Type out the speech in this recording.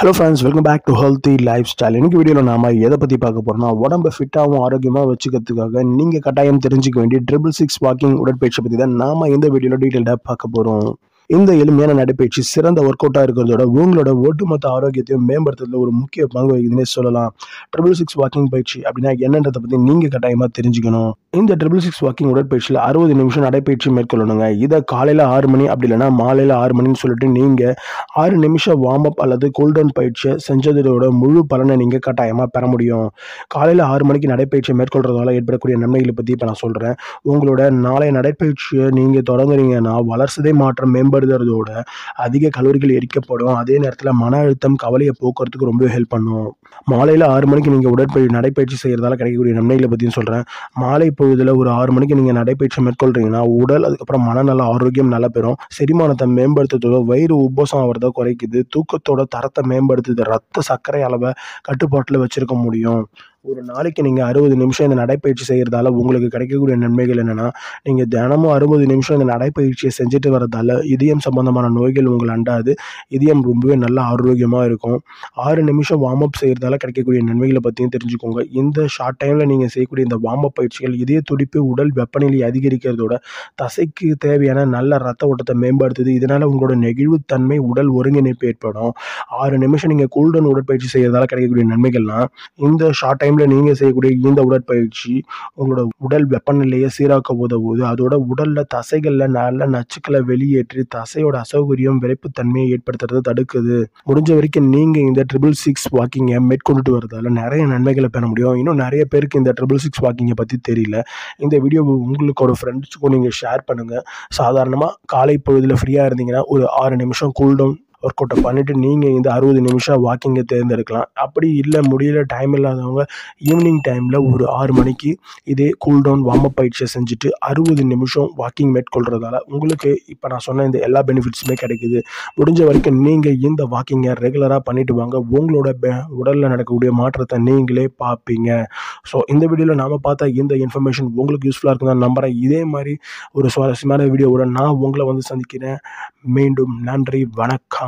Hello friends, welcome back to healthy lifestyle. இன்னைக்கு வீடியோவில் நாம எதை பற்றி பார்க்க போறோம்னா, உடம்பை ஃபிட்டாகவும் ஆரோக்கியமாக வச்சுக்கிறதுக்காக நீங்கள் கட்டாயம் தெரிஞ்சுக்க வேண்டிய 666 வாக்கிங் உடற்பயிற்சி பற்றி தான் நாம இந்த வீடியோவில் டீட்டெயில்டாக பார்க்க போகிறோம். இந்த எளிமையான நடைப்பயிற்சி சிறந்த ஒர்க் அவுட்டாக இருக்கிறதோட உங்களோட ஒட்டுமொத்த ஆரோக்கியத்தையும் மேம்படுத்துறதுல ஒரு முக்கிய பங்கு வகிக்குதுன்னே சொல்லலாம். 666 வாக்கிங் பயிற்சி அப்படின்னா என்னன்றதை பற்றி நீங்கள் கட்டாயமாக தெரிஞ்சுக்கணும். இந்த 666 வாக்கிங் உடற்பயிற்சியில் 60 நிமிஷம் நடைப்பயிற்சி மேற்கொள்ளணுங்க. இதை காலையில் 6 மணி அப்படி இல்லைன்னா மாலையில் 6 மணின்னு சொல்லிட்டு நீங்கள் 6 நிமிஷம் வார்ம் அப் அல்லது கூல்டவுன் பயிற்சியை செஞ்சதோட முழு பலனை நீங்கள் கட்டாயமாக பெற முடியும். காலையில் 6 மணிக்கு நடைப்பயிற்சியை மேற்கொள்றதால ஏற்படக்கூடிய நன்மைகளை பற்றி இப்போ நான் சொல்கிறேன். உங்களோட நாளைய நடைப்பயிற்சியை நீங்கள் தொடங்குறீங்கன்னா வளர்சிதை மாற்றம் மேம்படுத்துறதோட அதிக கலோரிகள் எரிக்கப்படும். அதே நேரத்தில் மன அழுத்தம் கவலையை போக்குறதுக்கு ரொம்ப ஹெல்ப் பண்ணும். மாலையில் 6 மணிக்கு நீங்கள் நடைப்பயிற்சி செய்கிறதால கிடைக்கக்கூடிய நன்மைகளை பற்றியும் சொல்கிறேன். மாலை பொழுதில் ஒரு 6 மணிக்கு நீங்கள் நடைப்பயிற்சி மேற்கொள்கிறீங்கன்னா உடல் அதுக்கப்புறம் மனநல ஆரோக்கியம் நல்லா பெறும். செரிமானத்தை மேம்படுத்துறதோட வயிறு உப்பசம் ஆகிறத குறைக்குது. தூக்கத்தோட தரத்தை மேம்படுத்துது. ரத்த சர்க்கரை அளவை கட்டுப்பாட்டில் வச்சிருக்க முடியும். ஒரு நாளைக்கு நீங்கள் 60 நிமிஷம் இந்த நடைப்பயிற்சி செய்கிறதால உங்களுக்கு கிடைக்கக்கூடிய நன்மைகள் என்னென்னா, நீங்கள் தினமும் 60 நிமிஷம் இந்த நடைப்பயிற்சியை செஞ்சுட்டு வரதால இதயம் சம்பந்தமான நோய்கள் உங்களை அண்டாது. இதயம் ரொம்பவே நல்ல ஆரோக்கியமாக இருக்கும். 6 நிமிஷம் வார்ம் அப் செய்கிறதால கிடைக்கக்கூடிய நன்மைகளை பற்றியும் தெரிஞ்சுக்கோங்க. இந்த ஷார்ட் டைமில் நீங்கள் செய்யக்கூடிய இந்த வார்ம் அப் பயிற்சிகள் இதய துடிப்பு, உடல் வெப்பநிலை அதிகரிக்கிறதோட தசைக்கு தேவையான நல்ல ரத்த ஓட்டத்தை மேம்படுத்துது. இதனால் உங்களோட நெகிழ்வுத்தன்மை, உடல் ஒருங்கிணைப்பு ஏற்படும். 6 நிமிஷம் நீங்கள் கூல்டவுன் உடற்பயிற்சி செய்கிறதால கிடைக்கக்கூடிய நன்மைகள்லாம், இந்த ஷார்ட் டைமில் நீங்கள் செய்யக்கூடிய இந்த உடற்பயிற்சி உங்களோட உடல் வெப்பநிலையை சீராக்க உதவுது. அதோட உடலில் தசைகளில் நல்ல நச்சுக்களை வெளியேற்றி தசையோட அசௌகரியம், விரைப்புத்தன்மையை ஏற்படுத்துறதை தடுக்குது. முடிஞ்ச வரைக்கும் நீங்கள் இந்த 666 வாக்கிங்கை மேற்கொண்டுட்டு வரதால நிறைய நன்மைகளை பெற முடியும். இன்னும் நிறைய பேருக்கு இந்த 666 வாக்கிங்கை பற்றி தெரியல. இந்த வீடியோ உங்களுக்கு ஒரு ஃப்ரெண்ட்ஸுக்கும் நீங்கள் ஷேர் பண்ணுங்கள். சாதாரணமாக காலை பொழுதில் ஃப்ரீயாக இருந்தீங்கன்னா ஒரு 6 நிமிஷம் கூல்டவுன் ஒர்க் அவுட்டை பண்ணிவிட்டு நீங்கள் இந்த 60 நிமிஷம் வாக்கிங்கை தேர்ந்தெடுக்கலாம். அப்படி இல்லை, முடியல, டைம் இல்லாதவங்க ஈவினிங் டைமில் ஒரு 6 மணிக்கு இதே கூல்டவுன் வார்ம் அப் பயிற்சியை செஞ்சுட்டு 60 நிமிஷம் வாக்கிங் மேற்கொள்கிறதால உங்களுக்கு இப்போ நான் சொன்ன இந்த எல்லா பெனிஃபிட்ஸுமே கிடைக்குது. முடிஞ்ச வரைக்கும் நீங்கள் இந்த வாக்கிங்கை ரெகுலராக பண்ணிட்டு வாங்க. உங்களோட உடலில் நடக்கக்கூடிய மாற்றத்தை நீங்களே பார்ப்பீங்க. ஸோ இந்த வீடியோவில் நாம் பார்த்த இந்த இன்ஃபர்மேஷன் உங்களுக்கு யூஸ்ஃபுல்லாக இருக்குன்னு நான் நம்புகிறேன். இதே மாதிரி ஒரு சுவாரஸ்யமான வீடியோவோட நான் உங்களை வந்து சந்திக்கிறேன். மீண்டும் நன்றி, வணக்கம்.